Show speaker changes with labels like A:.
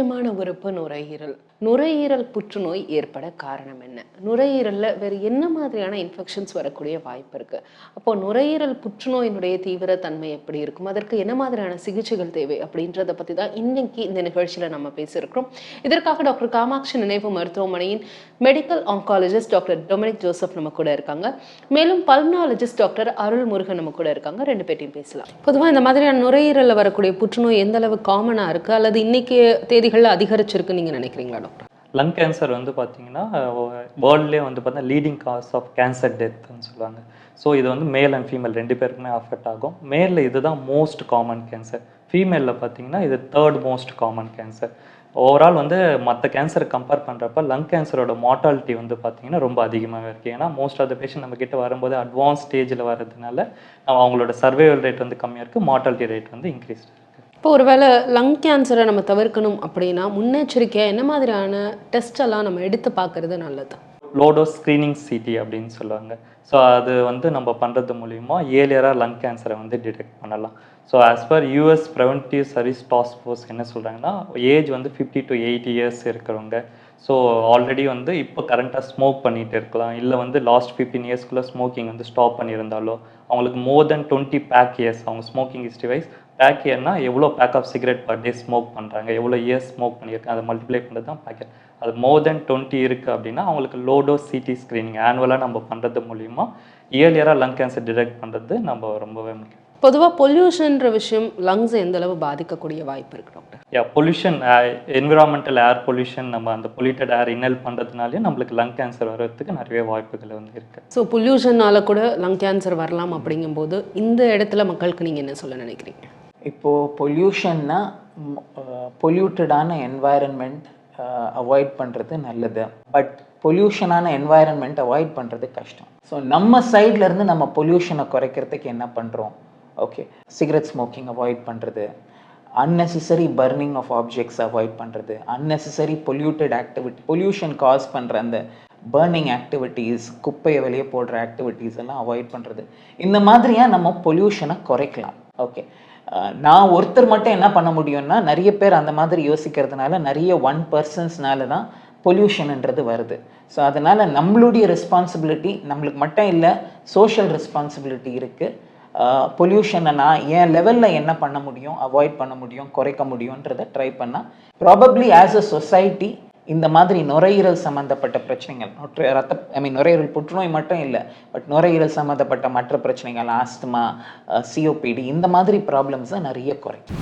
A: முக்கியமான உறுப்பு நுரையீரல். நுரையீரல் புற்றுநோய் ஏற்பட காரணம் என்ன? நுரையீரல்ல வேறு என்ன மாதிரியான இன்ஃபெக்ஷன்ஸ் வரக்கூடிய வாய்ப்பு இருக்கு? அப்போ நுரையீரல் புற்றுநோயினுடைய தீவிர தன்மை எப்படி இருக்கும்? அதற்கு என்ன மாதிரியான சிகிச்சைகள் தேவை அப்படின்றத பத்தி தான் இன்னைக்கு இந்த நிகழ்ச்சியில நம்ம பேசியிருக்கிறோம். இதற்காக டாக்டர் காமாட்சி நினைவு மருத்துவமனையின் medical oncologist doctor Dominic Joseph நம்ம கூட இருக்காங்க. மேலும் பல்மனாலஜிஸ்ட் டாக்டர் அருள் முருகன் நம்ம கூட இருக்காங்க. ரெண்டு பேர்ட்டையும் பேசலாம். பொதுவாக இந்த மாதிரியான நுரையீரல்ல வரக்கூடிய புற்றுநோய் எந்த அளவு காமனா இருக்கு அல்லது இன்னைக்கு தேதிகளில் அதிகரிச்சிருக்குன்னு நீங்க நினைக்கிறீங்களா டாக்டர்?
B: லங் கேன்சர் வந்து பார்த்தீங்கன்னா வேர்ல்ட்லேயே வந்து பார்த்தீங்கன்னா லீடிங் காஸ் ஆஃப் கேன்சர் டெத்ன்னு சொல்லுவாங்க. ஸோ இது வந்து மேல் அண்ட் ஃபீமேல் ரெண்டு பேருக்குமே அஃபெக்ட் ஆகும். மேலில் இதுதான் மோஸ்ட் காமன் கேன்சர். ஃபீமேலில் பார்த்தீங்கன்னா இது third most common cancer. Overall வந்து மற்ற கேன்சரை கம்பேர் பண்ணுறப்ப லங் கேன்சரோட மார்ட்டாலிட்டி வந்து பார்த்தீங்கன்னா ரொம்ப அதிகமாக இருக்குது. ஏன்னா மோஸ்ட் ஆஃப் த பேஷண்ட் நம்ம கிட்ட வரும்போது அட்வான்ஸ் ஸ்டேஜில் வர்றதுனால அவங்களோட சர்வைவல் ரேட் வந்து கம்மியாக இருக்குது, மார்ட்டாலிட்டி ரேட் வந்து இன்க்ரீஸ்.
A: இப்போ ஒருவேளை லங் கேன்சரை நம்ம தவிர்க்கணும் அப்படின்னா முன்னெச்சரிக்கையாக என்ன மாதிரியான டெஸ்ட் எல்லாம் நம்ம எடுத்து பார்க்கறது நல்லது?
B: லோடோஸ் ஸ்க்ரீனிங் சிடி அப்படின்னு சொல்லுவாங்க. ஸோ அது வந்து நம்ம பண்ணுறது மூலிமா ஏர்லியராக லங் கேன்சரை வந்து டிடெக்ட் பண்ணலாம். So as per US preventive service task force என்ன சொல்கிறாங்கன்னா ஏஜ் வந்து 50 to 80 இயர்ஸ் இருக்கிறவங்க, ஸோ ஆல்ரெடி வந்து இப்போ கரண்ட்டாக ஸ்மோக் பண்ணிகிட்டு இருக்கலாம், இல்லை வந்து லாஸ்ட் 15 இயர்ஸ்க்குள்ளே ஸ்மோக்கிங் வந்து ஸ்டாப் பண்ணியிருந்தாலோ, அவங்களுக்கு மோர் தென் 20 பேக் இயர்ஸ், அவங்க ஸ்மோக்கிங் ஹிஸ்ட்ரி வைஸ் பேக் இயர்னா எவ்வளோ pack of cigarette per day smoke பண்ணுறாங்க, எவ்வளோ இயர்ஸ் ஸ்மோக் பண்ணியிருக்காங்க, அதை மல்டிப்ளை பண்ணுறது தான் பேக்கெட். அது மோர் தென் 20 இருக்குது அப்படின்னா அவங்களுக்கு லோடோஸ் சிடி ஸ்க்ரீனிங் ஆனுவலாக நம்ம பண்ணுறது மூலிமா இயர்லியராக லங் கேன்சர் டிடெக்ட் பண்ணுறது நம்ம ரொம்பவே முக்கியம்.
A: பொதுவாக பொல்யூஷன்ற விஷயம் லங்ஸை எந்த அளவு பாதிக்கக்கூடிய வாய்ப்பு இருக்குது doctor?
B: Pollution, environmental air pollution, நம்ம அந்த பொல்யூட்டட் ஏர் இன்னல் பண்ணுறதுனாலே நம்மளுக்கு லங் கேன்சர் வர்றதுக்கு நிறைய வாய்ப்புகள் வந்து இருக்குது.
A: ஸோ பொல்யூஷனால கூட லங் கேன்சர் வரலாம் அப்படிங்கும்போது இந்த இடத்துல மக்களுக்கு நீங்கள் என்ன சொல்ல நினைக்கிறீங்க?
C: இப்போது பொல்யூஷன்னா பொல்யூட்டடான என்வாயரன்மெண்ட் அவாய்ட் பண்ணுறது நல்லது, பட் பொல்யூஷனான என்வாயரன்மெண்ட் அவாய்ட் பண்ணுறது கஷ்டம். ஸோ நம்ம சைட்லேருந்து நம்ம பொல்யூஷனை குறைக்கிறதுக்கு என்ன பண்ணுறோம்? ஓகே, சிகரெட் ஸ்மோக்கிங் அவாய்ட் பண்ணுறது, unnecessary burning of objects avoid பண்ணுறது, unnecessary polluted activity, pollution cause பண்ணுற அந்த பர்னிங் ஆக்டிவிட்டீஸ், குப்பையை வெளியே போடுற ஆக்டிவிட்டீஸ் எல்லாம் அவாய்ட் பண்ணுறது. இந்த மாதிரியாக நம்ம பொல்யூஷனை குறைக்கலாம். ஓகே, நான் ஒருத்தர் மட்டும் என்ன பண்ண முடியும்னா, நிறைய பேர் அந்த மாதிரி யோசிக்கிறதுனால நிறைய பர்சன்ஸ்னால தான் பொல்யூஷன்ன்றது வருது. ஸோ அதனால் நம்மளுடைய ரெஸ்பான்சிபிலிட்டி நம்மளுக்கு மட்டும் இல்லை, சோஷியல் ரெஸ்பான்சிபிலிட்டி இருக்குது. பொல்யூஷனை நான் என் லெவலில் என்ன பண்ண முடியும், அவாய்ட் பண்ண முடியும், குறைக்க முடியுன்றதை ட்ரை பண்ணால் ப்ராபப்ளி ஆஸ் அ சொசைட்டி இந்த மாதிரி நுரையீரல் சம்மந்தப்பட்ட பிரச்சனைகள், நுரையீரல் புற்றுநோய் மட்டும் இல்லை, பட் நுரையீரல் சம்மந்தப்பட்ட மற்ற பிரச்சனைகள், ஆஸ்துமா, சிஓபிடி, இந்த மாதிரி ப்ராப்ளம்ஸை நிறைய குறைக்கும்.